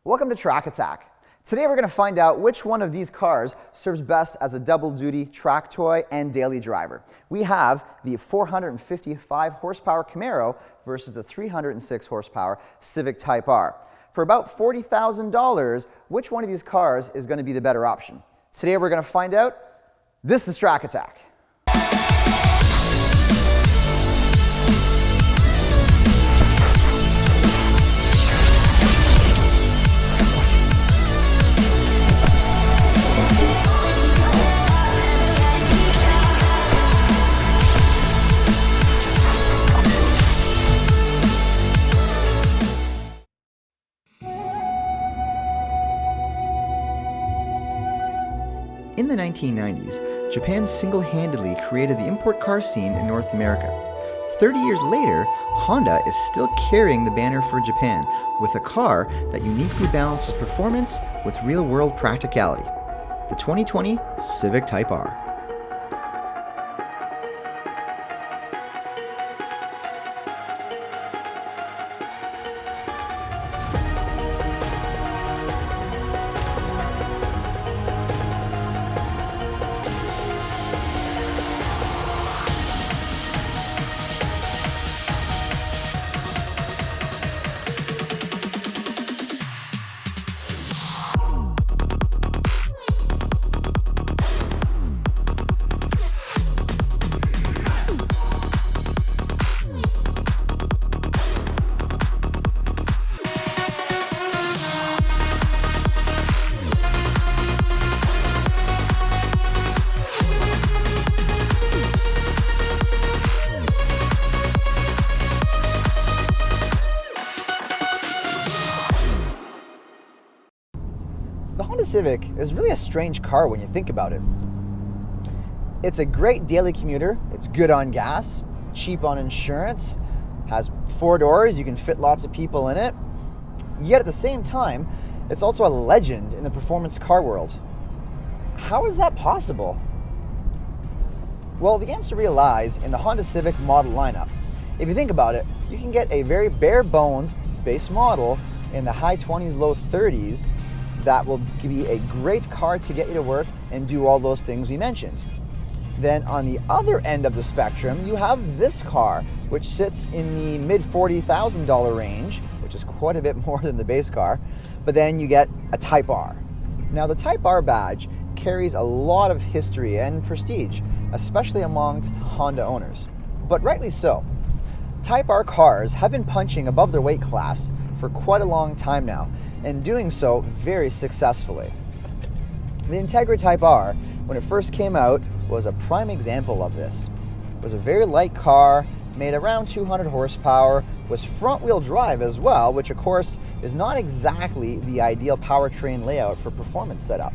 Welcome to Track Attack. Today we're going to find out which one of these cars serves best as a double-duty track toy and daily driver. We have the 455 horsepower Camaro versus the 306 horsepower Civic Type R. For about $40,000, which one of these cars is going to be the better option? Today we're going to find out. This is Track Attack. In the 1990s, Japan single-handedly created the import car scene in North America. 30 years later, Honda is still carrying the banner for Japan with a car that uniquely balances performance with real-world practicality. The 2020 Civic Type R. The Honda Civic is really a strange car when you think about it. It's a great daily commuter, it's good on gas, cheap on insurance, has 4 doors, you can fit lots of people in it. Yet at the same time, it's also a legend in the performance car world. How is that possible? Well, the answer really lies in the Honda Civic model lineup. If you think about it, you can get a very bare bones base model in the high 20s, low 30s that will be a great car to get you to work and do all those things we mentioned. Then on the other end of the spectrum, you have this car, which sits in the mid $40,000 range, which is quite a bit more than the base car, but then you get a Type R. Now the Type R badge carries a lot of history and prestige, especially amongst Honda owners, but rightly so. Type R cars have been punching above their weight class for quite a long time now, and doing so very successfully. The Integra Type R, when it first came out, was a prime example of this. It was a very light car, made around 200 horsepower, was front-wheel drive as well, which of course is not exactly the ideal powertrain layout for performance setup.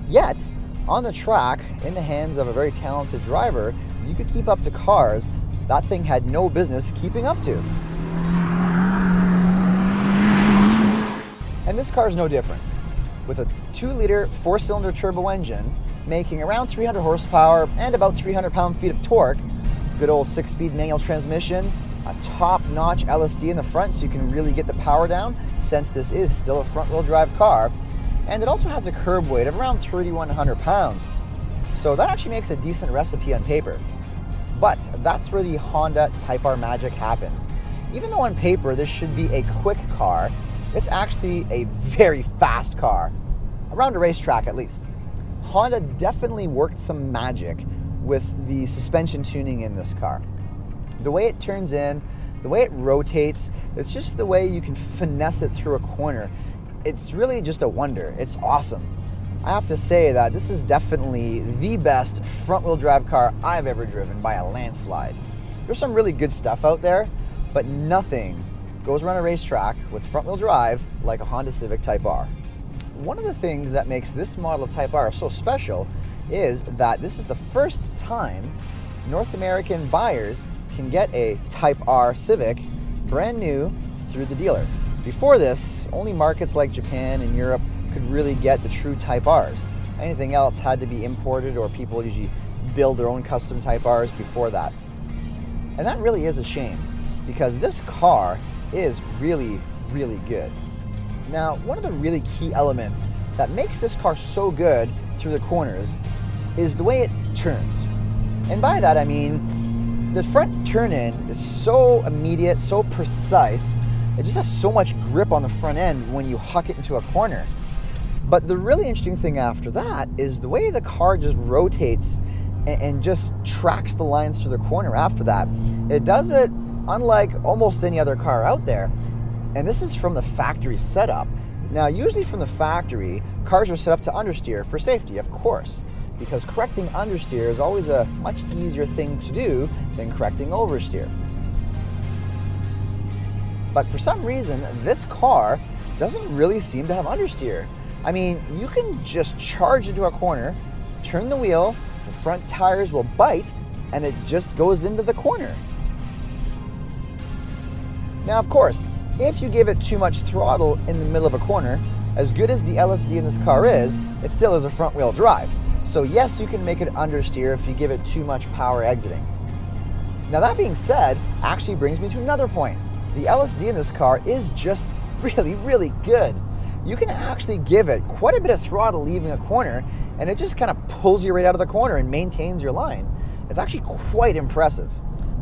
Yet, on the track, in the hands of a very talented driver, you could keep up to cars that thing had no business keeping up to. And this car is no different. With a 2-liter 4-cylinder turbo engine, making around 300 horsepower and about 300 pound-feet of torque, good old 6-speed manual transmission, a top-notch LSD in the front so you can really get the power down, since this is still a front-wheel drive car, and it also has a curb weight of around 3,100 pounds. So that actually makes a decent recipe on paper. But that's where the Honda Type R magic happens. Even though on paper this should be a quick car, it's actually a very fast car, around a racetrack at least. Honda definitely worked some magic with the suspension tuning in this car. The way it turns in, the way it rotates, it's just the way you can finesse it through a corner. It's really just a wonder. It's awesome. I have to say that this is definitely the best front-wheel drive car I've ever driven by a landslide. There's some really good stuff out there, but nothing goes around a racetrack with front-wheel drive like a Honda Civic Type R. One of the things that makes this model of Type R so special is that this is the first time North American buyers can get a Type R Civic brand new through the dealer. Before this, only markets like Japan and Europe could really get the true Type Rs. Anything else had to be imported, or people usually build their own custom Type Rs before that. And that really is a shame, because this car is really, really good. Now, one of the really key elements that makes this car so good through the corners is the way it turns. And by that I mean the front turn-in is so immediate, so precise, it just has so much grip on the front end when you huck it into a corner. But the really interesting thing after that is the way the car just rotates and just tracks the lines through the corner after that. It does it unlike almost any other car out there. And this is from the factory setup. Now, usually from the factory, cars are set up to understeer for safety, of course, because correcting understeer is always a much easier thing to do than correcting oversteer. But for some reason, this car doesn't really seem to have understeer. I mean, you can just charge into a corner, turn the wheel, the front tires will bite, and it just goes into the corner. Now, of course, if you give it too much throttle in the middle of a corner, as good as the LSD in this car is, it still is a front wheel drive. So yes, you can make it understeer if you give it too much power exiting. Now that being said, actually brings me to another point. The LSD in this car is just really, really good. You can actually give it quite a bit of throttle leaving a corner, and it just kind of pulls you right out of the corner and maintains your line. It's actually quite impressive.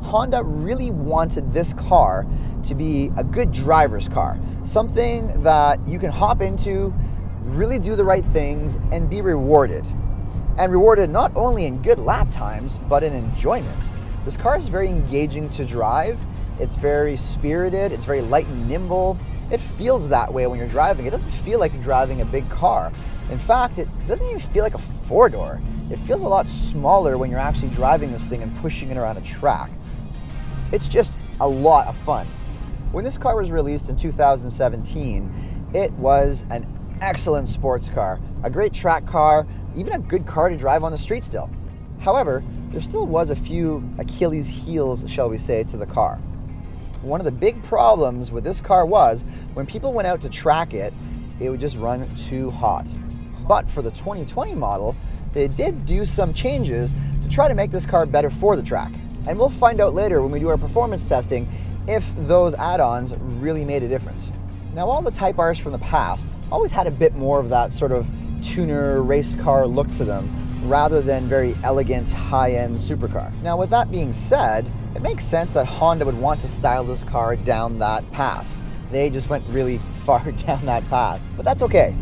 Honda really wanted this car to be a good driver's car, something that you can hop into, really do the right things, and be rewarded. And rewarded not only in good lap times, but in enjoyment. This car is very engaging to drive, it's very spirited, it's very light and nimble. It feels that way when you're driving. It doesn't feel like you're driving a big car. In fact, it doesn't even feel like a four-door. It feels a lot smaller when you're actually driving this thing and pushing it around a track. It's just a lot of fun. When this car was released in 2017, it was an excellent sports car, a great track car, even a good car to drive on the street still. However, there still was a few Achilles heels, shall we say, to the car. One of the big problems with this car was when people went out to track it, it would just run too hot. But for the 2020 model, they did do some changes to try to make this car better for the track. And we'll find out later when we do our performance testing if those add-ons really made a difference. Now, all the Type Rs from the past always had a bit more of that sort of tuner race car look to them rather than very elegant high-end supercar. Now, with that being said, it makes sense that Honda would want to style this car down that path. They just went really far down that path, but that's okay,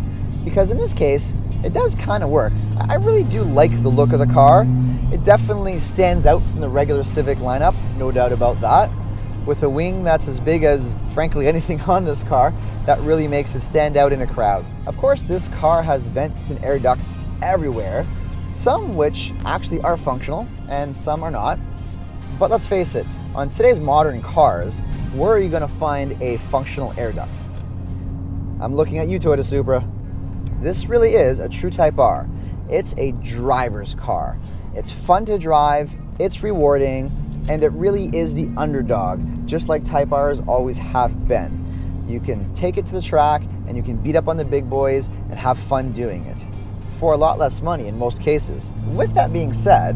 because in this case, it does kind of work. I really do like the look of the car. It definitely stands out from the regular Civic lineup, no doubt about that. With a wing that's as big as, frankly, anything on this car, that really makes it stand out in a crowd. Of course, this car has vents and air ducts everywhere, some which actually are functional and some are not. But let's face it, on today's modern cars, where are you going to find a functional air duct? I'm looking at you, Toyota Supra. This really is a true Type R. It's a driver's car. It's fun to drive, it's rewarding, and it really is the underdog, just like Type Rs always have been. You can take it to the track and you can beat up on the big boys and have fun doing it, for a lot less money in most cases. With that being said,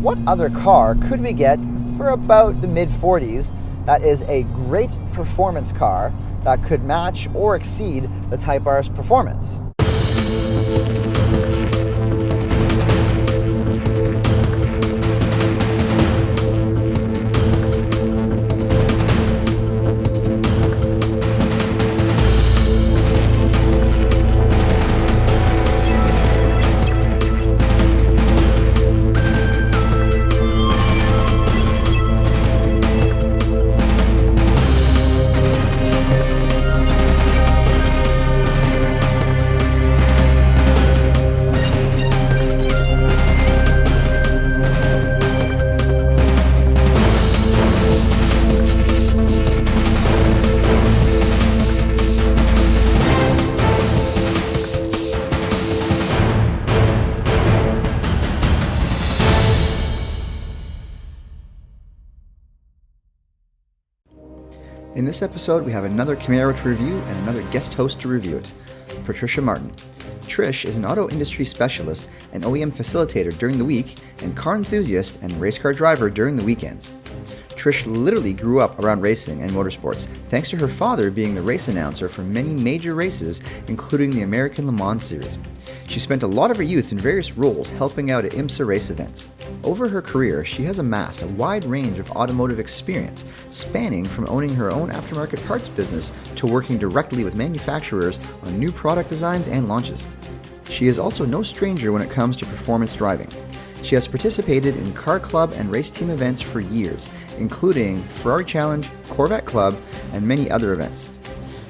what other car could we get for about the mid-40s that is a great performance car that could match or exceed the Type R's performance? In this episode, we have another Camaro to review and another guest host to review it, Patricia Martyn. Trish is an auto industry specialist and OEM facilitator during the week and car enthusiast and race car driver during the weekends. Trish literally grew up around racing and motorsports, thanks to her father being the race announcer for many major races, including the American Le Mans Series. She spent a lot of her youth in various roles helping out at IMSA race events. Over her career, she has amassed a wide range of automotive experience, spanning from owning her own aftermarket parts business to working directly with manufacturers on new product designs and launches. She is also no stranger when it comes to performance driving. She has participated in car club and race team events for years, including Ferrari Challenge, Corvette Club, and many other events.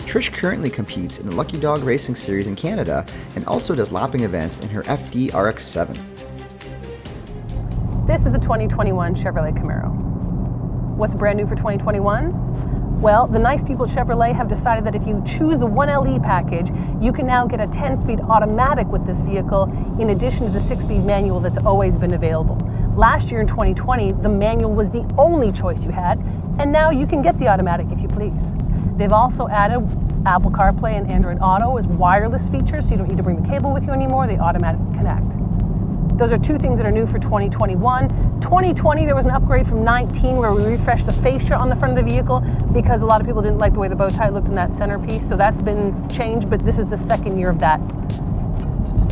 Trish currently competes in the Lucky Dog Racing Series in Canada and also does lapping events in her FD RX-7. This is the 2021 Chevrolet Camaro. What's brand new for 2021? Well, the nice people at Chevrolet have decided that if you choose the 1LE package, you can now get a 10-speed automatic with this vehicle in addition to the 6-speed manual that's always been available. Last year in 2020, the manual was the only choice you had, and now you can get the automatic if you please. They've also added Apple CarPlay and Android Auto as wireless features, so you don't need to bring the cable with you anymore. They automatically connect. Those are two things that are new for 2021. 2020, there was an upgrade from 19 where we refreshed the fascia on the front of the vehicle because a lot of people didn't like the way the bow tie looked in that centerpiece, so that's been changed, but this is the second year of that.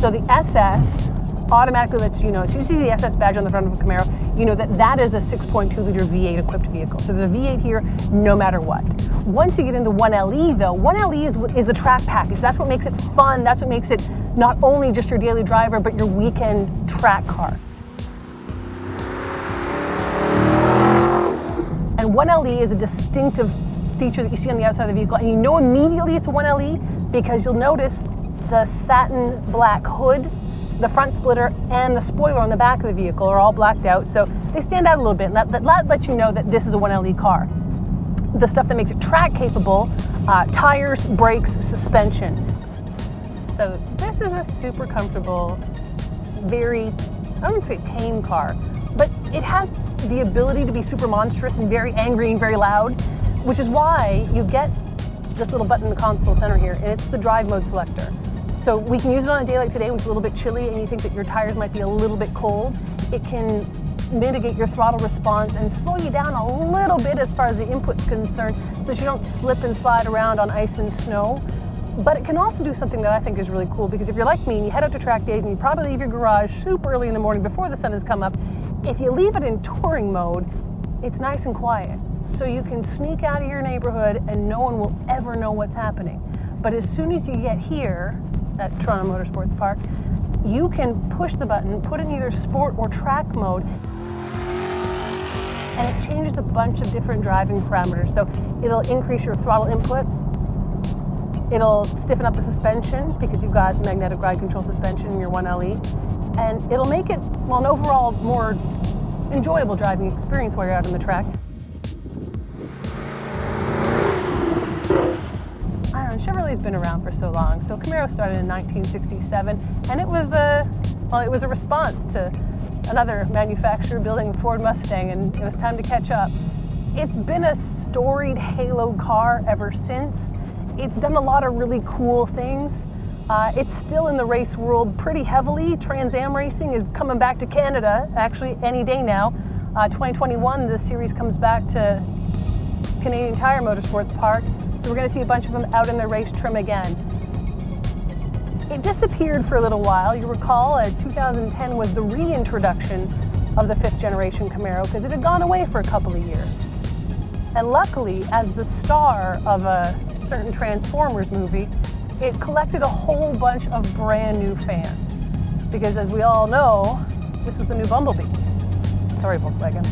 So the SS automatically lets you know, as you see the SS badge on the front of a Camaro, you know that that is a 6.2-liter V8 equipped vehicle. So there's a V8 here no matter what. Once you get into 1LE though, 1LE is the track package. That's what makes it fun. That's what makes it not only just your daily driver, but your weekend track car. And 1LE is a distinctive feature that you see on the outside of the vehicle, and you know immediately it's a 1LE because you'll notice the satin black hood, the front splitter, and the spoiler on the back of the vehicle are all blacked out, so they stand out a little bit, and that lets you know that this is a 1LE car. The stuff that makes it track capable, tires, brakes, suspension. So this is a super comfortable, very, I wouldn't say tame car, but it has the ability to be super monstrous and very angry and very loud, which is why you get this little button in the console center here, and it's the drive mode selector. So we can use it on a day like today when it's a little bit chilly and you think that your tires might be a little bit cold. It can mitigate your throttle response and slow you down a little bit as far as the input's concerned so that you don't slip and slide around on ice and snow. But it can also do something that I think is really cool, because if you're like me and you head out to track days and you probably leave your garage super early in the morning before the sun has come up, if you leave it in touring mode, it's nice and quiet. So you can sneak out of your neighborhood and no one will ever know what's happening. But as soon as you get here at Toronto Motorsports Park, you can push the button, put it in either sport or track mode, and it changes a bunch of different driving parameters. So it'll increase your throttle input, it'll stiffen up the suspension because you've got magnetic ride control suspension in your 1LE, and it'll make it, well, an overall more enjoyable driving experience while you're out on the track. Chevrolet's been around for so long. So Camaro started in 1967, and it was a response to another manufacturer building a Ford Mustang, and it was time to catch up. It's been a storied halo car ever since. It's done a lot of really cool things. It's still in the race world pretty heavily. Trans Am racing is coming back to Canada, actually any day now. 2021, the series comes back to Canadian Tire Motorsports Park. So we're going to see a bunch of them out in their race trim again. It disappeared for a little while. You recall 2010 was the reintroduction of the 5th generation Camaro because it had gone away for a couple of years. And luckily, as the star of a certain Transformers movie, it collected a whole bunch of brand new fans. Because as we all know, this was the new Bumblebee. Sorry, Volkswagen.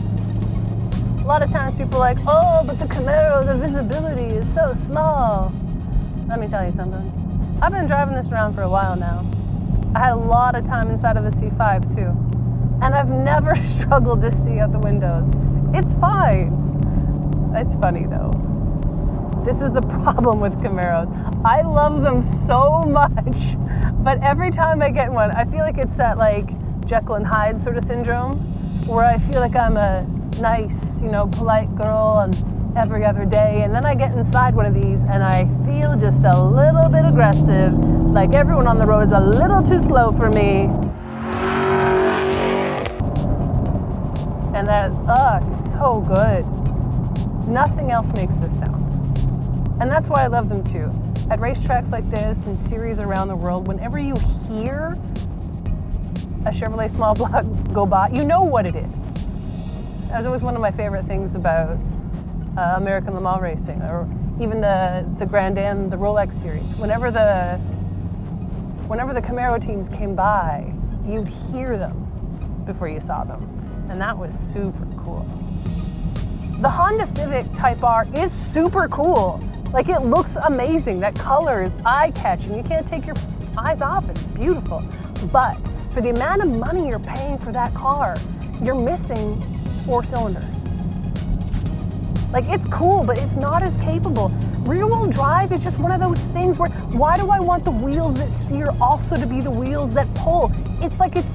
A lot of times people are like, oh, but the Camaro, the visibility is so small. Let me tell you something. I've been driving this around for a while now. I had a lot of time inside of the C5 too. And I've never struggled to see out the windows. It's fine. It's funny though. This is the problem with Camaros. I love them so much, but every time I get one, I feel like it's that like Jekyll and Hyde sort of syndrome, where I feel like I'm a nice, polite girl on every other day, and then I get inside one of these and I feel just a little bit aggressive, like everyone on the road is a little too slow for me. And that, it's so good. Nothing else makes this sound. And that's why I love them too. At racetracks like this and series around the world, whenever you hear a Chevrolet small block go by, you know what it is. That was always one of my favorite things about American Le Mans racing, or even the Grand Am, the Rolex series. Whenever the Camaro teams came by, you'd hear them before you saw them. And that was super cool. The Honda Civic Type R is super cool. Like, it looks amazing. That color is eye-catching. You can't take your eyes off it. It's beautiful. But for the amount of money you're paying for that car, you're missing 4 cylinders. Like, it's cool, but it's not as capable. Rear-wheel drive is just one of those things where, why do I want the wheels that steer also to be the wheels that pull? It's like it's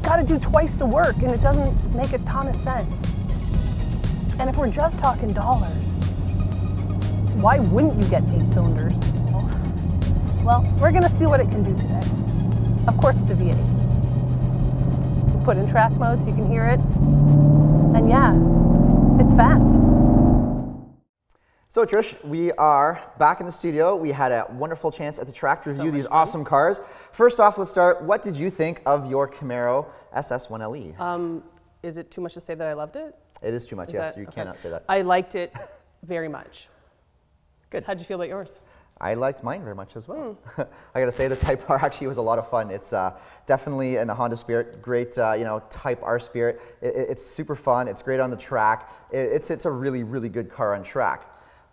got to do twice the work, and it doesn't make a ton of sense. And if we're just talking dollars, why wouldn't you get 8 cylinders? Well, we're gonna see what it can do today. Of course, it's a V8. We put in track mode so you can hear it. And yeah, it's fast. So Trish, we are back in the studio. We had a wonderful chance at the track to review these awesome cars. First off, let's start. What did you think of your Camaro SS 1LE? Is it too much to say that I loved it? It is too much, yes. You cannot say that. I liked it very much. Good. How'd you feel about yours? I liked mine very much as well. I gotta say, the Type R actually was a lot of fun. It's definitely in the Honda spirit, great, Type R spirit. It's super fun. It's great on the track. It's a really, really good car on track.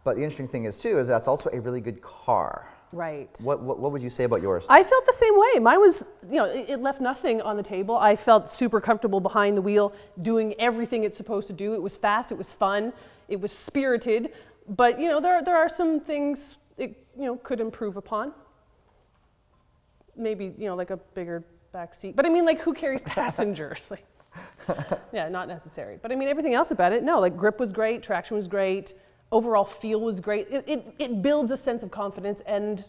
But the interesting thing is too, is that's also a really good car. Right. What would you say about yours? I felt the same way. Mine was, it left nothing on the table. I felt super comfortable behind the wheel, doing everything it's supposed to do. It was fast, it was fun, it was spirited. But there are some things it could improve upon. Maybe like a bigger back seat. But I mean, like, who carries passengers? Like, yeah, not necessary. But I mean, everything else about it, no. Like, grip was great, traction was great, overall feel was great. It builds a sense of confidence, and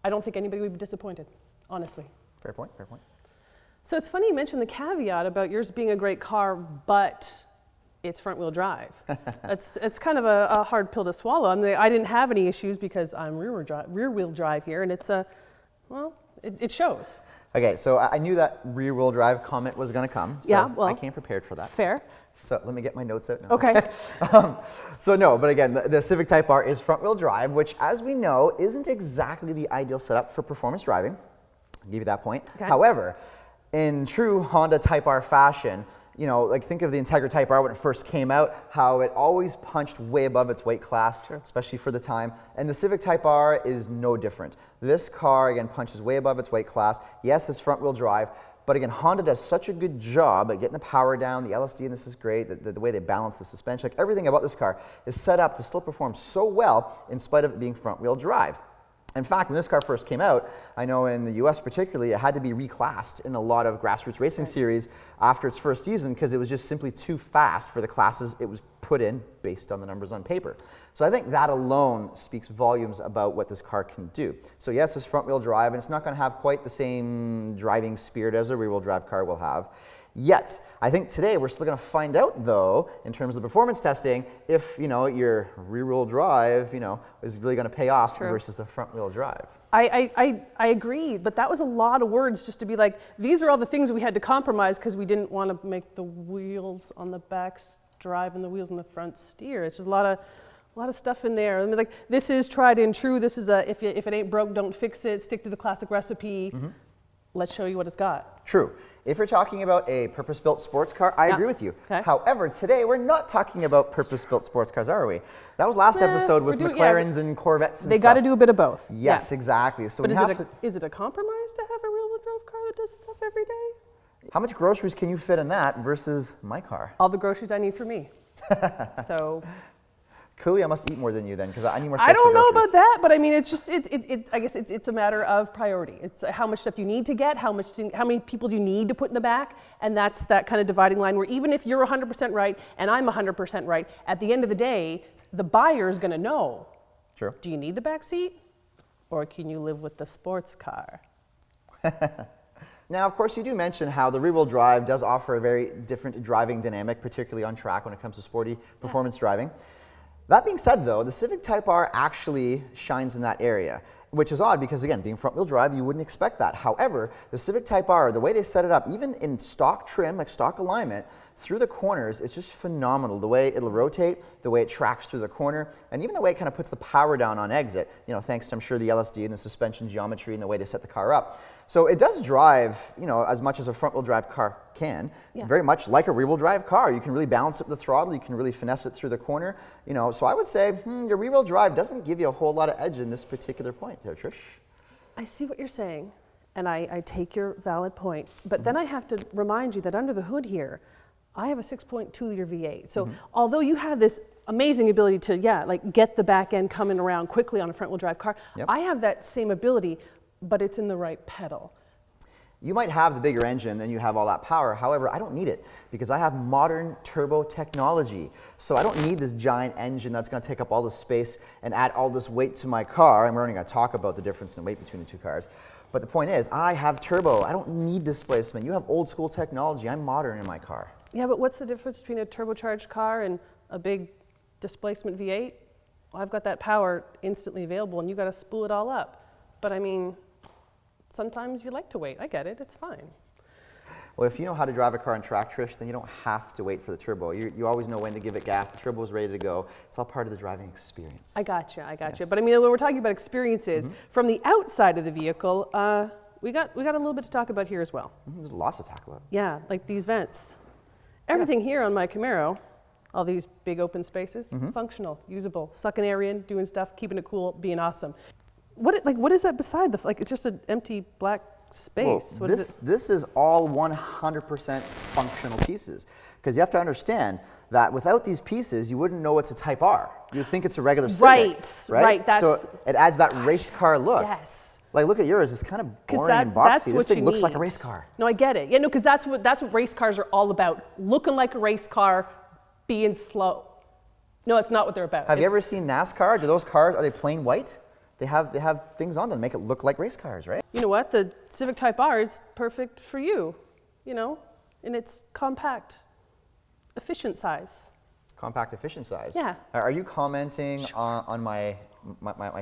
I don't think anybody would be disappointed, honestly. Fair point. Fair point. So it's funny you mentioned the caveat about yours being a great car, but it's front-wheel drive. It's kind of a hard pill to swallow. I mean, I didn't have any issues because I'm rear-wheel drive here, and it's it shows. Okay, so I knew that rear-wheel drive comment was going to come, so yeah, well, I came prepared for that. Fair. So let me get my notes out now. Okay. So no, but again, the Civic Type R is front-wheel drive, which, as we know, isn't exactly the ideal setup for performance driving. I'll give you that point. Okay. However, in true Honda Type R fashion, like, think of the Integra Type R when it first came out, how it always punched way above its weight class, Sure. especially for the time. And the Civic Type R is no different. This car, again, punches way above its weight class. Yes, it's front-wheel drive, but again, Honda does such a good job at getting the power down. The LSD in this is great. The way they balance the suspension, like, everything about this car is set up to still perform so well in spite of it being front-wheel drive. In fact, when this car first came out, I know in the US particularly, it had to be reclassed in a lot of grassroots racing series after its first season because it was just simply too fast for the classes it was put in based on the numbers on paper. So I think that alone speaks volumes about what this car can do. So yes, it's front-wheel drive, and it's not going to have quite the same driving spirit as a rear-wheel drive car will have. Yet, I think today we're still going to find out, though, in terms of performance testing, if your rear-wheel drive, is really going to pay off versus the front-wheel drive. I agree, but that was a lot of words just to be like, these are all the things we had to compromise because we didn't want to make the wheels on the back drive and the wheels on the front steer. It's just a lot of stuff in there. I mean, like, this is tried and true. This is if it ain't broke, don't fix it. Stick to the classic recipe. Mm-hmm. Let's show you what it's got. True. If you're talking about a purpose-built sports car, I agree with you. Okay. However, today we're not talking about purpose-built sports cars, are we? That was last episode with McLarens and Corvettes and They got to do a bit of both. Yes, exactly. So but is it a compromise to have a rear-wheel drive car that does stuff every day? How much groceries can you fit in that versus my car? All the groceries I need for me. So clearly, I must eat more than you then, because I need more space. I don't for know groceries. about that, but I mean, it's just I guess it's a matter of priority. It's how much stuff you need to get, how many people do you need to put in the back, and that's that kind of dividing line where even if you're 100% right and I'm 100% right, at the end of the day, the buyer is going to know. True. Do you need the back seat, or can you live with the sports car? Now, of course, you do mention how the rear-wheel drive does offer a very different driving dynamic, particularly on track when it comes to sporty performance driving. That being said though, the Civic Type R actually shines in that area, which is odd because again, being front wheel drive, you wouldn't expect that. However, the Civic Type R, the way they set it up, even in stock trim, like stock alignment, through the corners, it's just phenomenal. The way it'll rotate, the way it tracks through the corner, and even the way it kind of puts the power down on exit, you know, thanks to, I'm sure, the LSD and the suspension geometry and the way they set the car up. So it does drive, you know, as much as a front wheel drive car can, very much like a rear wheel drive car. You can really balance it with the throttle, you can really finesse it through the corner, you know, so I would say your rear wheel drive doesn't give you a whole lot of edge in this particular point there, Trish. I see what you're saying, and I take your valid point, but then I have to remind you that under the hood here, I have a 6.2 liter V8. So although you have this amazing ability to, like get the back end coming around quickly on a front wheel drive car, I have that same ability, but it's in the right pedal. You might have the bigger engine and you have all that power. However, I don't need it because I have modern turbo technology. So I don't need this giant engine that's going to take up all this space and add all this weight to my car. And we're only going to talk about the difference in weight between the two cars. But the point is, I have turbo. I don't need displacement. You have old school technology. I'm modern in my car. Yeah, but what's the difference between a turbocharged car and a big displacement V8? Well, I've got that power instantly available and you got to spool it all up. But I mean, sometimes you like to wait. I get it. It's fine. Well, if you know how to drive a car on track, Trish, then you don't have to wait for the turbo. You always know when to give it gas. The turbo is ready to go. It's all part of the driving experience. I got you. But I mean, when we're talking about experiences, from the outside of the vehicle, we got a little bit to talk about here as well. There's lots to talk about. Yeah, like these vents. Everything here on my Camaro, all these big open spaces, functional, usable, sucking air in, doing stuff, keeping it cool, being awesome. What is that beside the, it's just an empty black space. Well, this is all 100% functional pieces. Because you have to understand that without these pieces, you wouldn't know it's a Type R. You'd think it's a regular Civic, right? So it adds that race car look. Yes. Like, look at yours, it's kind of boring and boxy. This thing looks like a race car. No, I get it. Yeah, no, because that's what race cars are all about. Looking like a race car, being slow. No, it's not what they're about. Have you ever seen NASCAR? Do those cars, are they plain white? They have things on them that make it look like race cars, right? You know what? The Civic Type R is perfect for you, you know, in its compact, efficient size. Compact, efficient size? Yeah. Are you commenting on my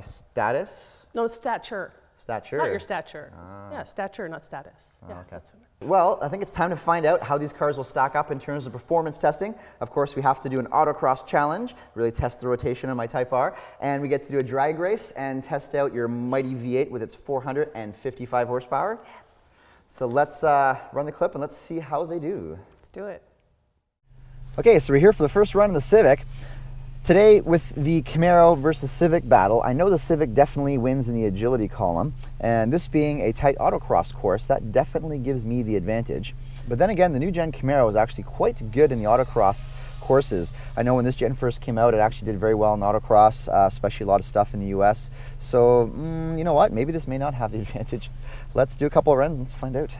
status? No, stature. Stature? Not your stature. Yeah, stature, not status. Yeah, okay. That's what Well, I think it's time to find out how these cars will stack up in terms of performance testing. Of course, we have to do an autocross challenge, really test the rotation on my Type R, and we get to do a drag race and test out your mighty V8 with its 455 horsepower. Yes. So let's run the clip and let's see how they do. Let's do it. Okay, so we're here for the first run of the Civic. Today, with the Camaro versus Civic battle, I know the Civic definitely wins in the agility column, and this being a tight autocross course, that definitely gives me the advantage. But then again, the new gen Camaro is actually quite good in the autocross courses. I know when this gen first came out, it actually did very well in autocross, especially a lot of stuff in the US. So, you know what? Maybe this may not have the advantage. Let's do a couple of runs and let's find out.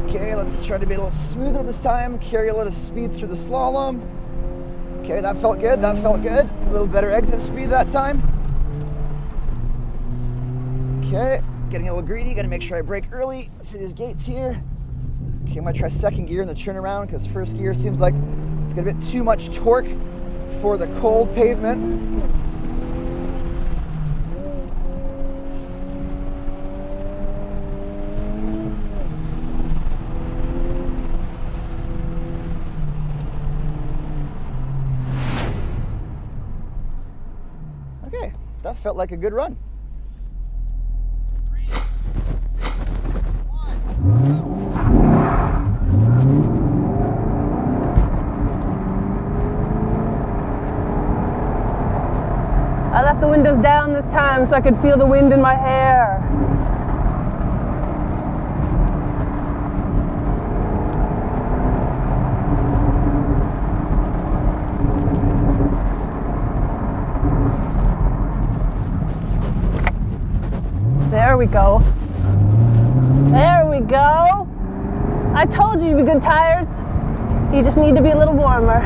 Okay, let's try to be a little smoother this time, carry a little speed through the slalom. Okay, that felt good, that felt good. A little better exit speed that time. Okay, getting a little greedy, gotta make sure I brake early for these gates here. Okay, I'm gonna try second gear in the turnaround because first gear seems like it's got a bit too much torque for the cold pavement. Okay, that felt like a good run. 3, 2, 1, I left the windows down this time so I could feel the wind in my hair. There we go. There we go. I told you you'd be good tires. You just need to be a little warmer.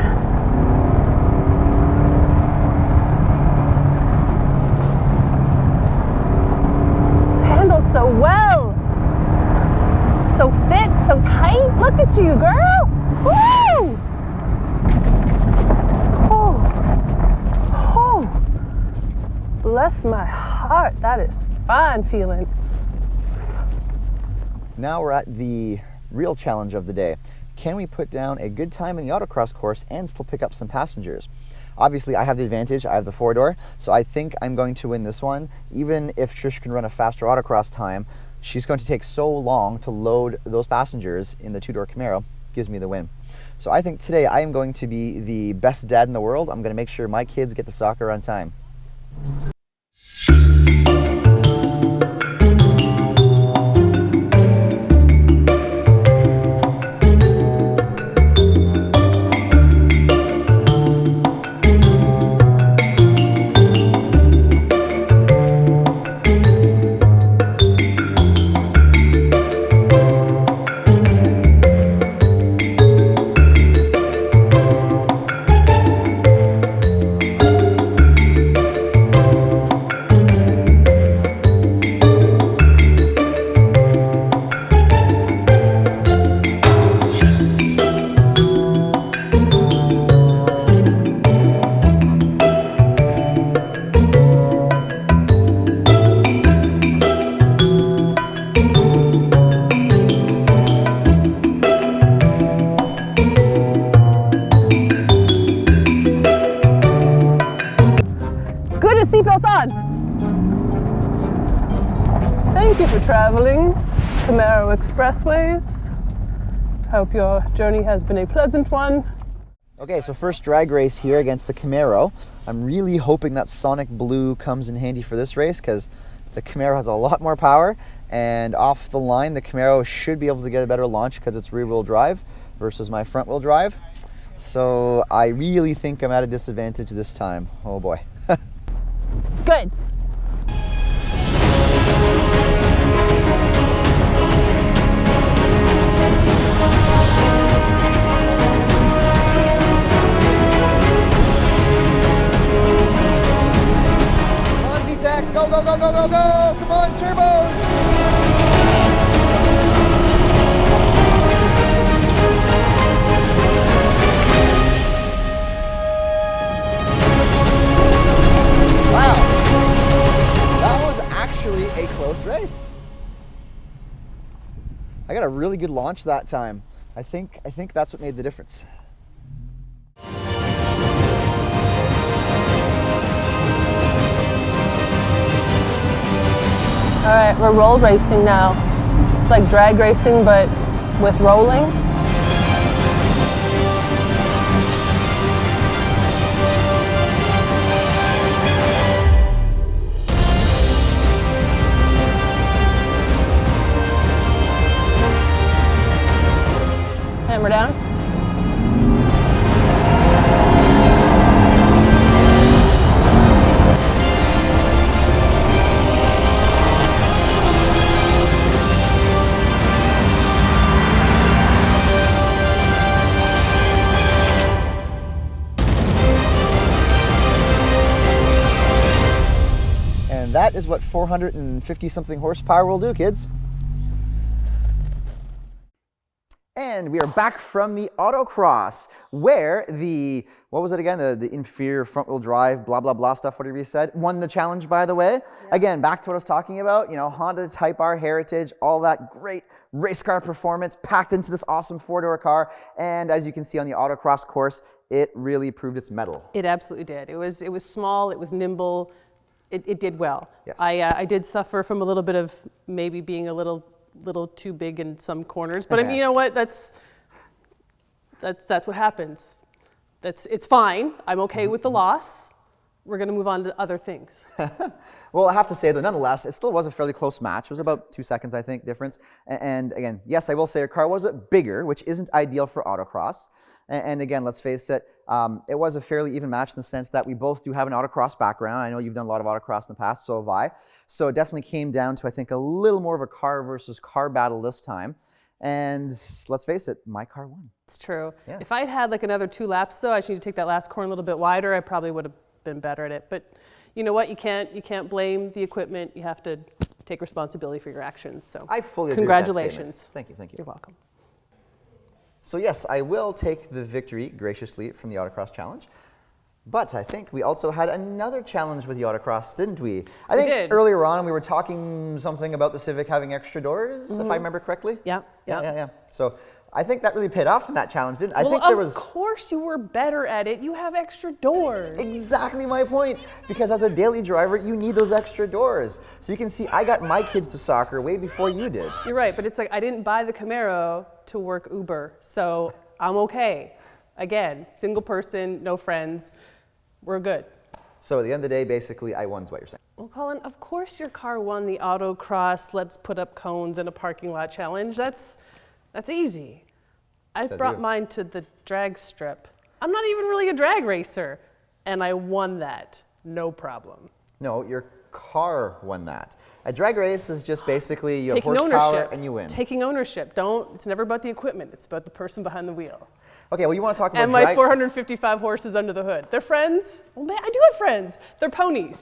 so well. So fit, so tight. Look at you, girl. Woo! Oh, bless my heart. That is fine feeling. Now we're at the real challenge of the day. Can we put down a good time in the autocross course and still pick up some passengers? Obviously, I have the advantage. I have the four-door, so I think I'm going to win this one. Even if Trish can run a faster autocross time, she's going to take so long to load those passengers in the two-door Camaro. Gives me the win. So I think today I am going to be the best dad in the world. I'm going to make sure my kids get to soccer on time. Seatbelts on. Thank you for traveling Camaro Expressways. Hope your journey has been a pleasant one. Okay, so first drag race here against the Camaro. I'm really hoping that Sonic Blue comes in handy for this race because the Camaro has a lot more power, and off the line the Camaro should be able to get a better launch because it's rear-wheel drive versus my front-wheel drive. So I really think I'm at a disadvantage this time. Oh boy. Good. Come on, VTEC, go, go, go, go, go, go! Come on, turbos! Wow, that was actually a close race. I got a really good launch that time. I think that's what made the difference. All right, we're roll racing now. It's like drag racing, but with rolling. Hammer down. And that is what 450 something horsepower will do, kids. And we are back from the autocross, where the, what was it again? The inferior front-wheel drive, blah, blah, blah stuff, whatever you said, won the challenge, by the way. Yeah. Again, back to what I was talking about, you know, Honda Type R heritage, all that great race car performance packed into this awesome four-door car. And as you can see on the autocross course, it really proved its mettle. It absolutely did. It was small, it was nimble, it did well. Yes. I did suffer from a little bit of maybe being a little too big in some corners, but I mean, you know what? That's what happens. It's fine. I'm okay with the loss. We're going to move on to other things. Well, I have to say though, nonetheless, it still was a fairly close match. It was about 2 seconds, I think, difference. And again, yes, I will say our car was a bit bigger, which isn't ideal for autocross. And again, let's face it, it was a fairly even match in the sense that we both do have an autocross background. I know you've done a lot of autocross in the past, so have I. So it definitely came down to, I think, a little more of a car versus car battle this time. And let's face it, my car won. It's true. Yeah. If I'd had like another 2 laps though, I just need to take that last corner a little bit wider, I probably would have been better at it. But you know what? You can't blame the equipment. You have to take responsibility for your actions. So I fully agree with that statement. congratulations. Thank you, thank you. You're welcome. So yes, I will take the victory graciously from the autocross challenge. But I think we also had another challenge with the autocross, didn't we? I think did. earlier on we were talking something about the Civic having extra doors, if I remember correctly. Yeah. So I think that really paid off in that challenge, didn't it? I Well, think there was of course you were better at it. You have extra doors. exactly my point. Because as a daily driver, you need those extra doors. So you can see I got my kids to soccer way before you did. You're right, but it's like I didn't buy the Camaro to work Uber, so I'm okay. Again, single person, no friends. We're good. So at the end of the day, basically, I won is what you're saying. Well, Colin, of course your car won the autocross, let's put up cones in a parking lot challenge. That's easy. I Says brought you. mine to the drag strip. I'm not even really a drag racer, and I won that, no problem. No, your car won that. A drag race is just basically you have Taking horsepower ownership. and you win. Taking ownership. It's never about the equipment, it's about the person behind the wheel. Okay, well, you want to talk about And my drag... 455 horses under the hood. They're friends? Well, man, I do have friends. They're ponies.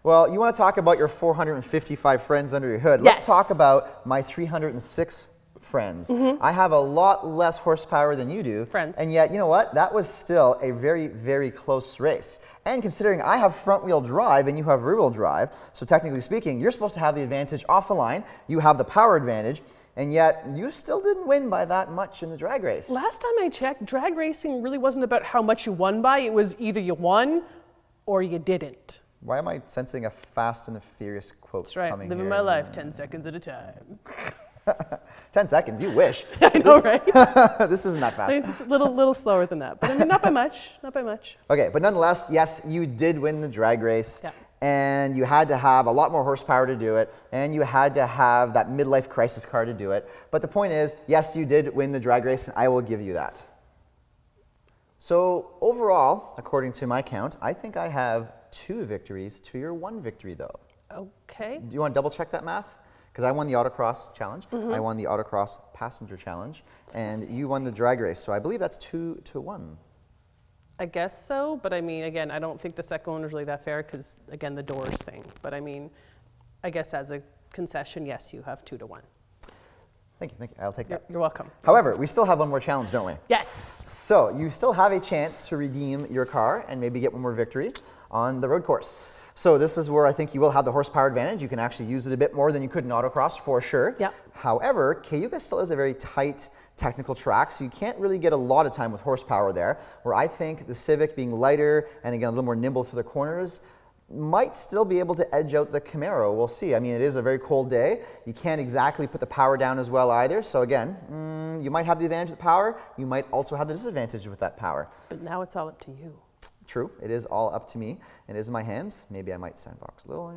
Well, you want to talk about your 455 friends under your hood. Yes. Let's talk about my 306 friends. I have a lot less horsepower than you do. Friends. And yet, you know what? That was still a very, very close race. And considering I have front-wheel drive and you have rear-wheel drive, so technically speaking, you're supposed to have the advantage off the line. You have the power advantage. And yet, you still didn't win by that much in the drag race. Last time I checked, drag racing really wasn't about how much you won by. It was either you won or you didn't. Why am I sensing a Fast and the Furious quote That's right. coming Living here? my life 10 seconds at a time. 10 seconds, you wish. I know, right? This isn't that fast. A little slower than that. But I mean, not by much. Not by much. Okay, but nonetheless, yes, you did win the drag race. Yeah. And you had to have a lot more horsepower to do it. And you had to have that midlife crisis car to do it. But the point is, yes, you did win the drag race, and I will give you that. So overall, according to my count, I think I have 2 victories to your 1 victory, though. Okay. Do you want to double check that math? Because I won the autocross challenge, I won the autocross passenger challenge, and you won the drag race. So I believe that's 2 to 1. I guess so, but I mean, again, I don't think the second one was really that fair because, again, the doors thing. But I mean, I guess as a concession, yes, you have 2 to 1. Thank you. I'll take that. You're welcome. However, we still have one more challenge, don't we? Yes. So you still have a chance to redeem your car and maybe get one more victory on the road course. So this is where I think you will have the horsepower advantage. You can actually use it a bit more than you could in autocross for sure. Yeah. However, Cayuga still has a very tight technical track, so you can't really get a lot of time with horsepower there, where I think the Civic being lighter and again a little more nimble through the corners might still be able to edge out the Camaro. We'll see. I mean, it is a very cold day. You can't exactly put the power down as well either. So again, you might have the advantage with the power. You might also have the disadvantage with that power. But now it's all up to you. True. It is all up to me. It is in my hands. Maybe I might sandbox a little.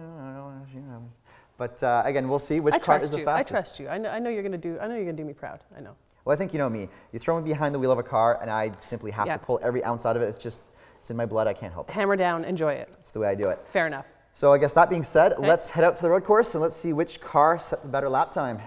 But again, we'll see which car is the fastest. I trust you. I know you're gonna do me proud. I know. Well, I think you know me. You throw me behind the wheel of a car, and I simply have Yeah. to pull every ounce out of it. It's in my blood. I can't help it. Hammer down, enjoy it. It's the way I do it. Fair enough. So I guess that being said, let's head out to the road course and let's see which car set the better lap time.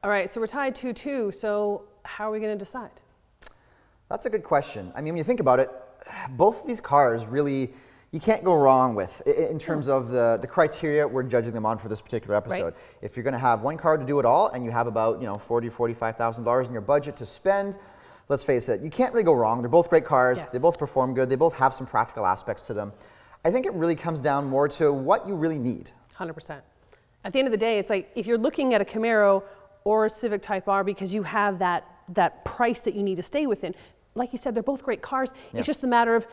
All right, so we're tied 2-2. So how are we going to decide? That's a good question. I mean, when you think about it, both of these cars really, you can't go wrong with in terms of the criteria we're judging them on for this particular episode. Right. If you're going to have one car to do it all and you have about $40,000, $45,000 in your budget to spend, let's face it, you can't really go wrong. They're both great cars. Yes. They both perform good. They both have some practical aspects to them. I think it really comes down more to what you really need. 100%. At the end of the day, it's like if you're looking at a Camaro or a Civic Type R because you have that price that you need to stay within, like you said, they're both great cars. Yeah. It's just a matter of,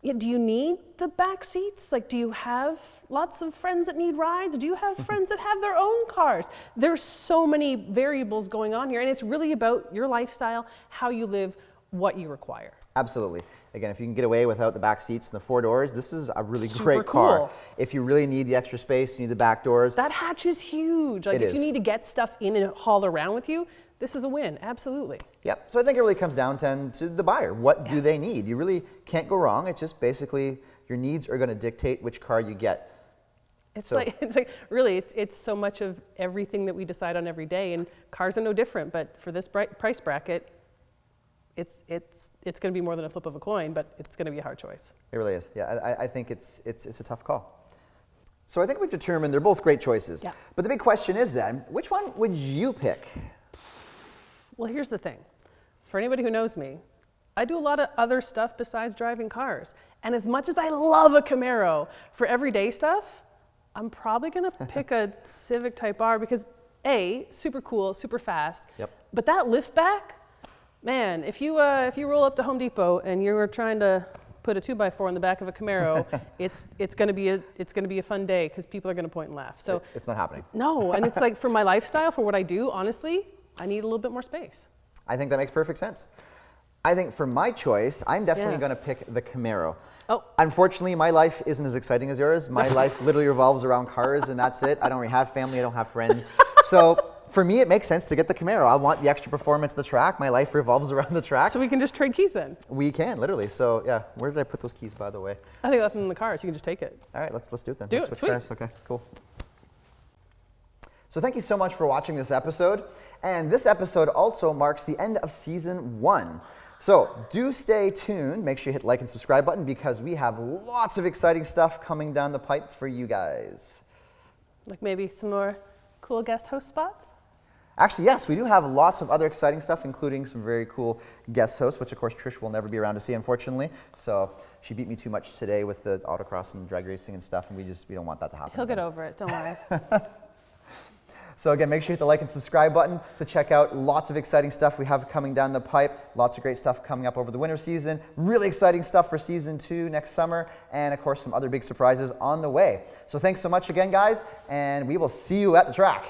do you need the back seats? Like, do you have lots of friends that need rides? Do you have friends that have their own cars? There's so many variables going on here, and it's really about your lifestyle, how you live, what you require. Absolutely. Again, if you can get away without the back seats and the 4 doors, this is a really Super great car. cool. If you really need the extra space, you need the back doors. That hatch is huge. Like, It if is. you need to get stuff in and haul around with you, this is a win, absolutely. Yep. So I think it really comes down to the buyer. What do they need? You really can't go wrong. It's just basically your needs are going to dictate which car you get. It's like really, it's so much of everything that we decide on every day, and cars are no different. But for this price bracket, it's going to be more than a flip of a coin, but it's going to be a hard choice. It really is. Yeah, I think it's a tough call. So I think we've determined they're both great choices. Yeah. But the big question is then, which one would you pick? Well, here's the thing. For anybody who knows me, I do a lot of other stuff besides driving cars. And as much as I love a Camaro for everyday stuff, I'm probably going to pick a Civic Type R because A, super cool, super fast. Yep. But that lift back, man, if you roll up to Home Depot and you're trying to put a 2x4 in the back of a Camaro, it's going to be a fun day because people are going to point and laugh. So It's not happening. no, and it's like for my lifestyle, for what I do, honestly, I need a little bit more space. I think that makes perfect sense. I think for my choice, I'm definitely Yeah. going to pick the Camaro. Oh. Unfortunately, my life isn't as exciting as yours. My life literally revolves around cars, and that's it. I don't really have family. I don't have friends. So for me, it makes sense to get the Camaro. I want the extra performance of the track. My life revolves around the track. So we can just trade keys then. We can, literally. So yeah, where did I put those keys, by the way? I think that's in the car, so you can just take it. All right, let's do it then. Do Let's it, switch sweet. cars. Okay, cool. So thank you so much for watching this episode. And this episode also marks the end of season 1. So do stay tuned. Make sure you hit like and subscribe button because we have lots of exciting stuff coming down the pipe for you guys. Like maybe some more cool guest host spots? Actually, yes, we do have lots of other exciting stuff, including some very cool guest hosts, which of course Trish will never be around to see, unfortunately. So she beat me too much today with the autocross and drag racing and stuff, and we don't want that to happen. He'll get over it, don't worry. So again, make sure you hit the like and subscribe button to check out lots of exciting stuff we have coming down the pipe. Lots of great stuff coming up over the winter season. Really exciting stuff for season 2 next summer. And of course, some other big surprises on the way. So thanks so much again, guys. And we will see you at the track.